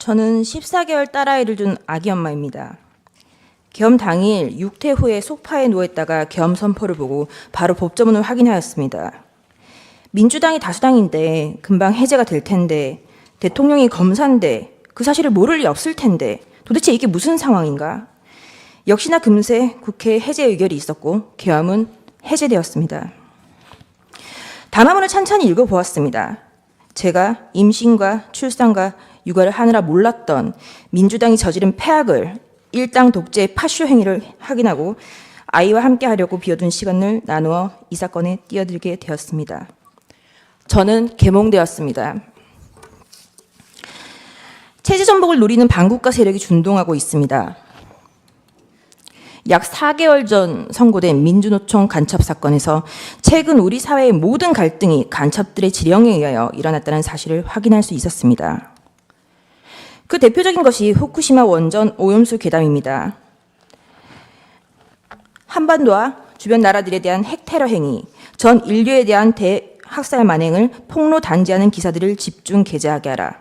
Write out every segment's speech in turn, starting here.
저는 14개월 딸아이를 둔 아기 엄마입니다. 계엄 당일 6퇴 후에 소파에 누워있다가 계엄 선포를 보고 바로 법조문을 확인하였습니다. 민주당이 다수당인데 금방 해제가 될 텐데 대통령이 검사인데 그 사실을 모를 리 없을 텐데 도대체 이게 무슨 상황인가? 역시나 금세 국회 해제 의결이 있었고 계엄은 해제되었습니다. 담화문을 찬찬히 읽어보았습니다. 제가 임신과 출산과 육아를 하느라 몰랐던 민주당이 저지른 폐악을 일당 독재의 파쇼 행위를 확인하고 아이와 함께 하려고 비워둔 시간을 나누어 이 사건에 뛰어들게 되었습니다. 저는 계몽되었습니다. 체제 전복을 노리는 반국가 세력이 준동하고 있습니다. 약 4개월 전 선고된 민주노총 간첩 사건에서 최근 우리 사회의 모든 갈등이 간첩들의 지령에 의하여 일어났다는 사실을 확인할 수 있었습니다. 그 대표적인 것이 후쿠시마 원전 오염수 괴담입니다. 한반도와 주변 나라들에 대한 핵 테러 행위, 전 인류에 대한 대학살 만행을 폭로 단죄하는 기사들을 집중 게재하게 하라.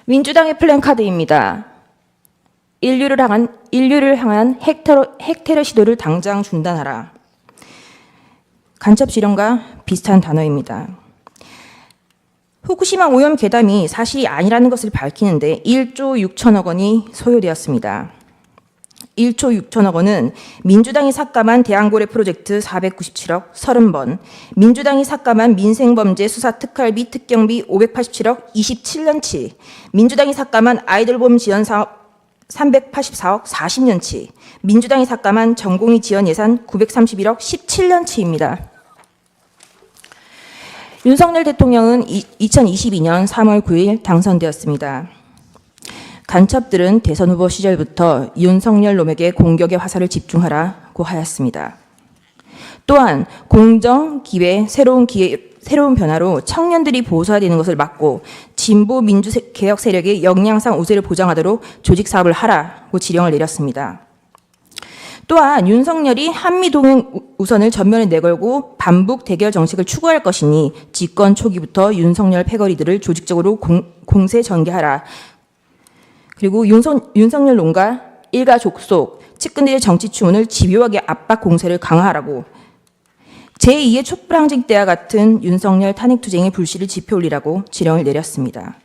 민주당의 플랜카드입니다. 인류를 향한 핵테러 시도를 당장 중단하라. 간첩 지령과 비슷한 단어입니다. 후쿠시마 오염 괴담이 사실이 아니라는 것을 밝히는데 1조 6천억 원이 소요되었습니다. 1조 6천억 원은 민주당이 삭감한 대왕고래 프로젝트 497억 30번, 민주당이 삭감한 민생범죄 수사 특활비 특경비 587억 27년치, 민주당이 삭감한 아이들보험 지원 사업 384억 40년치, 민주당이 삭감한 전공의 지원 예산 931억 17년치입니다. 윤석열 대통령은 2022년 3월 9일 당선되었습니다. 간첩들은 대선 후보 시절부터 윤석열 놈에게 공격의 화살을 집중하라고 하였습니다. 또한 공정, 기회, 새로운 변화로 청년들이 보수화되는 것을 막고 진보 민주개혁 세력의 역량상 우세를 보장하도록 조직 사업을 하라고 지령을 내렸습니다. 또한 윤석열이 한미동맹 우선을 전면에 내걸고 반북 대결 정책을 추구할 것이니 집권 초기부터 윤석열 패거리들을 조직적으로 공세 전개하라. 그리고 윤석열 논과 일가 족속, 측근들의 정치 추문을 집요하게 압박 공세를 강화하라고 제2의 촛불항쟁 때와 같은 윤석열 탄핵투쟁의 불씨를 지펴 올리라고 지령을 내렸습니다.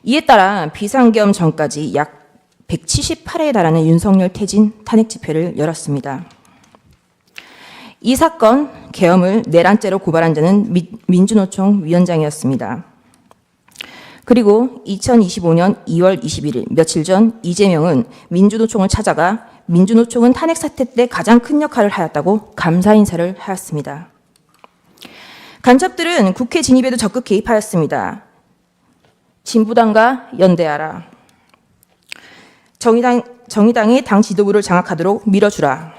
이에 따라 비상계엄 전까지 약 178회에 달하는 윤석열 퇴진 탄핵 집회를 열었습니다. 이 사건 계엄을 내란죄로 고발한 자는 민주노총 위원장이었습니다. 그리고 2025년 2월 21일 며칠 전 이재명은 민주노총을 찾아가 민주노총은 탄핵 사태 때 가장 큰 역할을 하였다고 감사 인사를 하였습니다. 간첩들은 국회 진입에도 적극 개입하였습니다. 진보당과 연대하라. 정의당이 당 지도부를 장악하도록 밀어주라.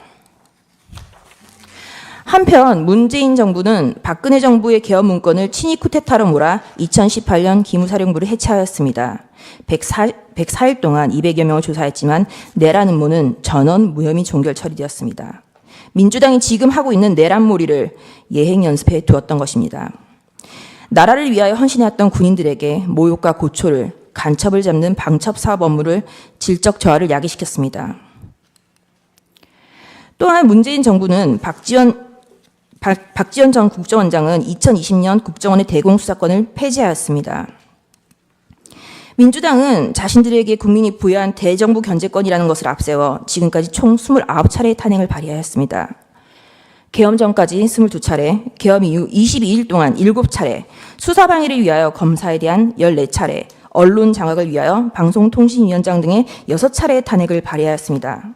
한편 문재인 정부는 박근혜 정부의 계엄 문건을 친위 쿠데타로 몰아 2018년 기무사령부를 해체하였습니다. 104일 동안 200여 명을 조사했지만 내란 음모는 전원 무혐의 종결 처리되었습니다. 민주당이 지금 하고 있는 내란몰이를 예행 연습해 두었던 것입니다. 나라를 위하여 헌신해왔던 군인들에게 모욕과 고초를, 간첩을 잡는 방첩 사업 업무를 질적 저하를 야기시켰습니다. 또한 문재인 정부는 박지원 전 국정원장은 2020년 국정원의 대공수사권을 폐지하였습니다. 민주당은 자신들에게 국민이 부여한 대정부 견제권이라는 것을 앞세워 지금까지 총 29차례의 탄핵을 발의하였습니다. 계엄 전까지 22차례, 계엄 이후 22일 동안 7차례, 수사 방해를 위하여 검사에 대한 14차례, 언론 장악을 위하여 방송통신위원장 등의 6차례의 탄핵을 발의하였습니다.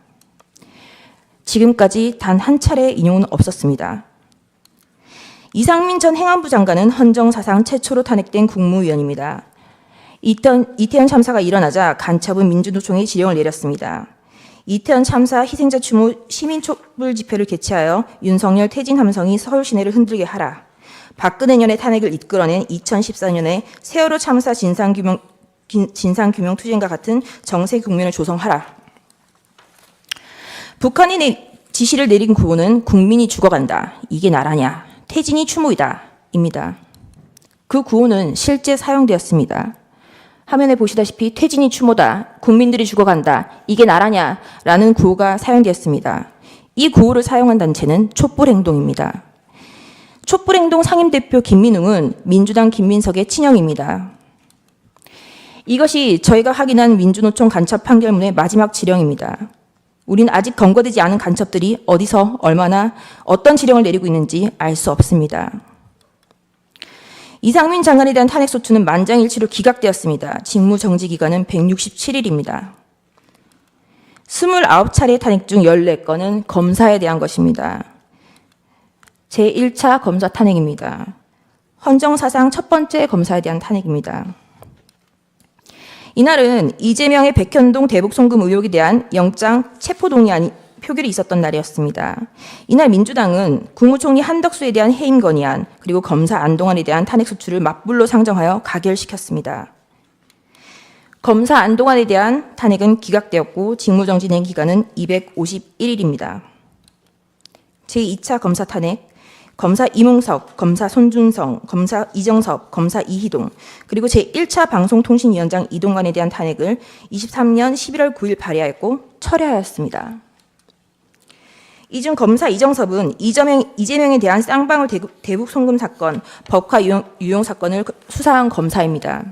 지금까지 단 한 차례의 인용은 없었습니다. 이상민 전 행안부 장관은 헌정 사상 최초로 탄핵된 국무위원입니다. 이태원 참사가 일어나자 간첩은 민주노총에 지령을 내렸습니다. 이태원 참사 희생자 추모 시민 촛불 집회를 개최하여 윤석열 퇴진 함성이 서울 시내를 흔들게 하라. 박근혜 년의 탄핵을 이끌어낸 2014년에 세월호 참사 진상규명 투쟁과 같은 정세 국면을 조성하라. 북한이 지시를 내린 구호는 국민이 죽어간다. 이게 나라냐. 퇴진이 추모이다. 입니다. 그 구호는 실제 사용되었습니다. 화면에 보시다시피 퇴진이 추모다, 국민들이 죽어간다, 이게 나라냐 라는 구호가 사용되었습니다. 이 구호를 사용한 단체는 촛불행동입니다. 촛불행동 상임대표 김민웅은 민주당 김민석의 친형입니다. 이것이 저희가 확인한 민주노총 간첩 판결문의 마지막 지령입니다. 우린 아직 검거되지 않은 간첩들이 어디서 얼마나 어떤 지령을 내리고 있는지 알 수 없습니다. 이상민 장관에 대한 탄핵소추는 만장일치로 기각되었습니다. 직무정지 기간은 167일입니다. 29차례 탄핵 중 14건은 검사에 대한 것입니다. 제1차 검사 탄핵입니다. 헌정사상 첫 번째 검사에 대한 탄핵입니다. 이날은 이재명의 백현동 대북송금 의혹에 대한 영장 체포동의안 표결이 있었던 날이었습니다. 이날 민주당은 국무총리 한덕수에 대한 해임 건의안 그리고 검사 안동환에 대한 탄핵소추를 맞불로 상정하여 가결시켰습니다. 검사 안동환에 대한 탄핵은 기각되었고 직무정지 낸 기간은 251일입니다. 제2차 검사 탄핵, 검사 이몽석, 검사 손준성, 검사 이정섭, 검사 이희동, 그리고 제1차 방송통신위원장 이동관에 대한 탄핵을 23년 11월 9일 발의하였고 철회하였습니다. 이 중 검사 이정섭은 이재명에 대한 쌍방울 대북 송금 사건, 법화 유용 사건을 수사한 검사입니다.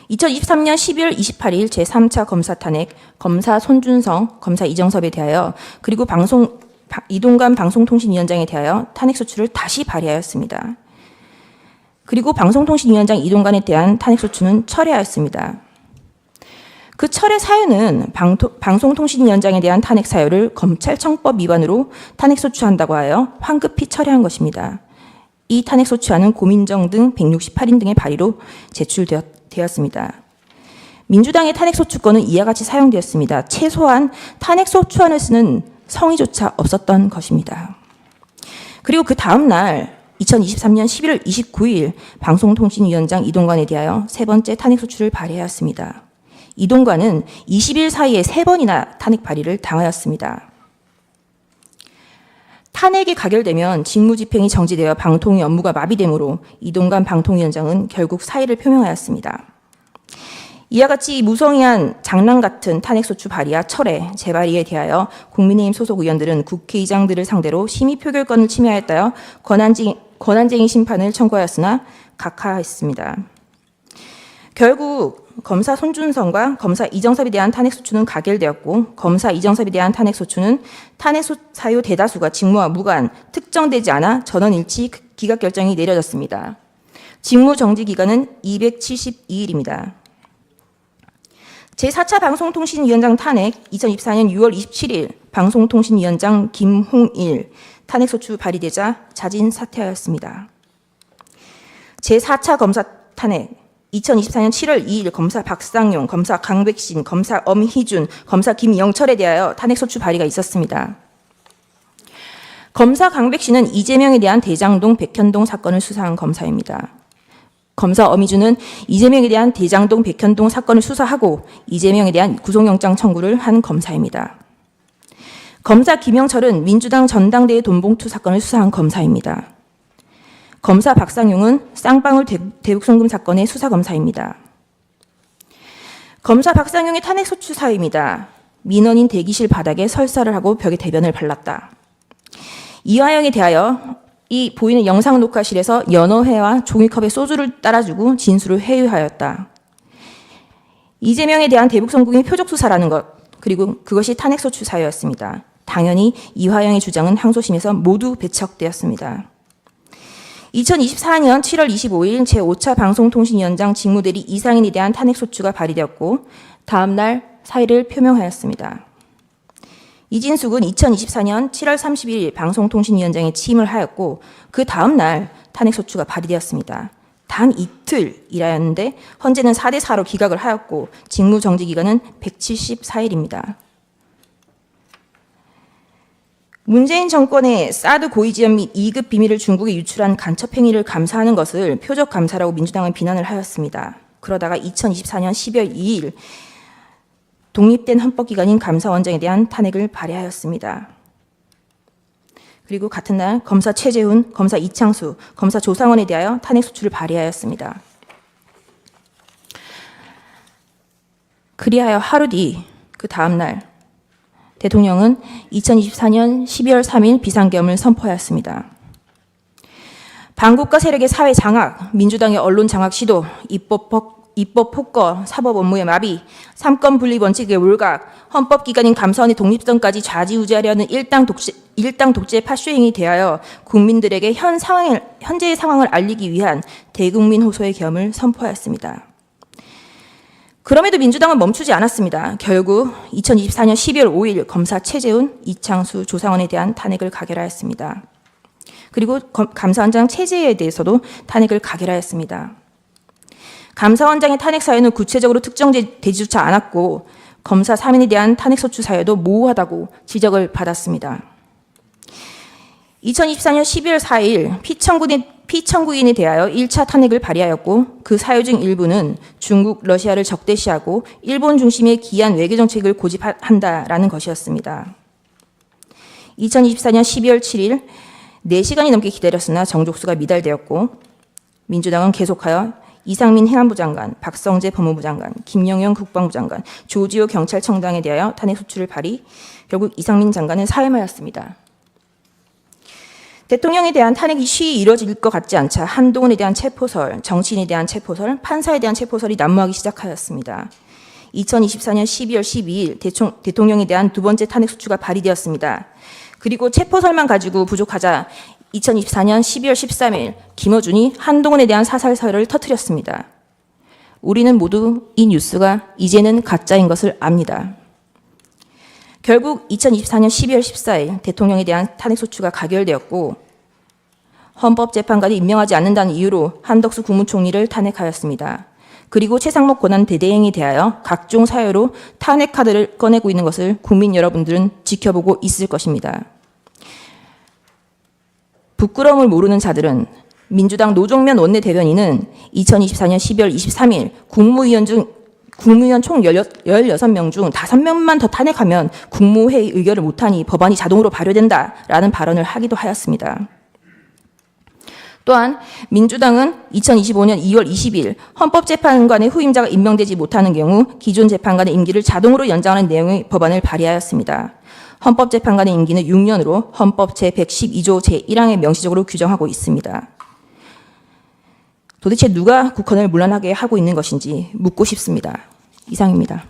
2023년 12월 28일 제3차 검사 탄핵, 검사 손준성, 검사 이정섭에 대하여 그리고 이동관 방송통신위원장에 대하여 탄핵소추를 다시 발의하였습니다. 그리고 방송통신위원장 이동관에 대한 탄핵소추는 철회하였습니다. 그 철회 사유는 방송통신위원장에 대한 탄핵 사유를 검찰청법 위반으로 탄핵소추한다고 하여 황급히 철회한 것입니다. 이 탄핵소추안은 고민정 등 168인 등의 발의로 제출되었습니다. 민주당의 탄핵소추권은 이와 같이 사용되었습니다. 최소한 탄핵소추안을 쓰는 성의조차 없었던 것입니다. 그리고 그 다음 날 2023년 11월 29일 방송통신위원장 이동관에 대하여 세 번째 탄핵소추를 발의하였습니다. 이동관은 20일 사이에 3번이나 탄핵 발의를 당하였습니다. 탄핵이 가결되면 직무집행이 정지되어 방통위 업무가 마비되므로 이동관 방통위원장은 결국 사의를 표명하였습니다. 이와 같이 무성의한 장난 같은 탄핵소추 발의와 철회, 재발의에 대하여 국민의힘 소속 의원들은 국회의장들을 상대로 심의 표결권을 침해하였다며 권한쟁의 심판을 청구하였으나 각하했습니다. 결국 검사 손준성과 검사 이정섭에 대한 탄핵소추는 가결되었고 검사 이정섭에 대한 탄핵소추는 탄핵 사유 대다수가 직무와 무관, 특정되지 않아 전원일치 기각 결정이 내려졌습니다. 직무정지 기간은 272일입니다. 제4차 방송통신위원장 탄핵 2024년 6월 27일 방송통신위원장 김홍일 탄핵소추 발의되자 자진 사퇴하였습니다. 제4차 검사 탄핵 2024년 7월 2일 검사 박상용, 검사 강백신, 검사 엄희준, 검사 김영철에 대하여 탄핵소추 발의가 있었습니다. 검사 강백신은 이재명에 대한 대장동, 백현동 사건을 수사한 검사입니다. 검사 엄희준은 이재명에 대한 대장동, 백현동 사건을 수사하고 이재명에 대한 구속영장 청구를 한 검사입니다. 검사 김영철은 민주당 전당대회 돈봉투 사건을 수사한 검사입니다. 검사 박상용은 쌍방울 대북송금 사건의 수사검사입니다. 검사 박상용의 탄핵소추 사유입니다. 민원인 대기실 바닥에 설사를 하고 벽에 대변을 발랐다. 이화영에 대하여 이 보이는 영상 녹화실에서 연어회와 종이컵에 소주를 따라주고 진술을 회유하였다. 이재명에 대한 대북송금이 표적수사라는 것, 그리고 그것이 탄핵소추 사유였습니다. 당연히 이화영의 주장은 항소심에서 모두 배척되었습니다. 2024년 7월 25일 제5차 방송통신위원장 직무대리 이상인에 대한 탄핵소추가 발의되었고 다음 날 사의를 표명하였습니다. 이진숙은 2024년 7월 30일 방송통신위원장에 취임을 하였고 그 다음 날 탄핵소추가 발의되었습니다. 단 이틀 일하였는데 헌재는 4대4로 기각을 하였고 직무정지 기간은 174일입니다. 문재인 정권의 사드 고위지원 및 2급 비밀을 중국에 유출한 간첩 행위를 감사하는 것을 표적 감사라고 민주당은 비난을 하였습니다. 그러다가 2024년 12월 2일 독립된 헌법기관인 감사원장에 대한 탄핵을 발의하였습니다. 그리고 같은 날 검사 최재훈, 검사 이창수, 검사 조상원에 대하여 탄핵소추를 발의하였습니다. 그리하여 하루 뒤 그 다음 날 대통령은 2024년 12월 3일 비상계엄을 선포하였습니다. 반국가 세력의 사회 장악, 민주당의 언론 장악 시도, 입법 폭거, 사법 업무의 마비, 삼권 분리 원칙의 울각, 헌법기관인 감사원의 독립성까지 좌지우지하려는 일당 독재의 파쇼행이 대하여 국민들에게 현재의 상황을 알리기 위한 대국민 호소의 계엄을 선포하였습니다. 그럼에도 민주당은 멈추지 않았습니다. 결국 2024년 12월 5일 검사 최재훈, 이창수, 조상원에 대한 탄핵을 가결하였습니다. 그리고 감사원장 최재해에 대해서도 탄핵을 가결하였습니다. 감사원장의 탄핵 사유는 구체적으로 특정되지조차 않았고 검사 3인에 대한 탄핵소추 사유도 모호하다고 지적을 받았습니다. 2024년 12월 4일 피청구인에 대하여 1차 탄핵을 발의하였고 그 사유 중 일부는 중국, 러시아를 적대시하고 일본 중심의 기이한 외교정책을 고집한다라는 것이었습니다. 2024년 12월 7일 4시간이 넘게 기다렸으나 정족수가 미달되었고 민주당은 계속하여 이상민 행안부 장관, 박성재 법무부 장관, 김영현 국방부 장관, 조지호 경찰청장에 대하여 탄핵 소추를 발의, 결국 이상민 장관은 사임하였습니다. 대통령에 대한 탄핵이 쉬이 이뤄질 것 같지 않자 한동훈에 대한 체포설, 정치인에 대한 체포설, 판사에 대한 체포설이 난무하기 시작하였습니다. 2024년 12월 12일 대통령에 대한 두 번째 탄핵 소추가 발의되었습니다. 그리고 체포설만 가지고 부족하자 2024년 12월 13일 김어준이 한동훈에 대한 사살설을 터뜨렸습니다. 우리는 모두 이 뉴스가 이제는 가짜인 것을 압니다. 결국 2024년 12월 14일 대통령에 대한 탄핵소추가 가결되었고 헌법재판관이 임명하지 않는다는 이유로 한덕수 국무총리를 탄핵하였습니다. 그리고 최상목 권한대대행에 대하여 각종 사유로 탄핵 카드를 꺼내고 있는 것을 국민 여러분들은 지켜보고 있을 것입니다. 부끄러움을 모르는 자들은 민주당 노종면 원내대변인은 2024년 12월 23일 국무위원 총 16명 중 5명만 더 탄핵하면 국무회의 의결을 못하니 법안이 자동으로 발효된다라는 발언을 하기도 하였습니다. 또한 민주당은 2025년 2월 20일 헌법재판관의 후임자가 임명되지 못하는 경우 기존 재판관의 임기를 자동으로 연장하는 내용의 법안을 발의하였습니다. 헌법재판관의 임기는 6년으로 헌법 제112조 제1항에 명시적으로 규정하고 있습니다. 도대체 누가 국헌을 문란하게 하고 있는 것인지 묻고 싶습니다. 이상입니다.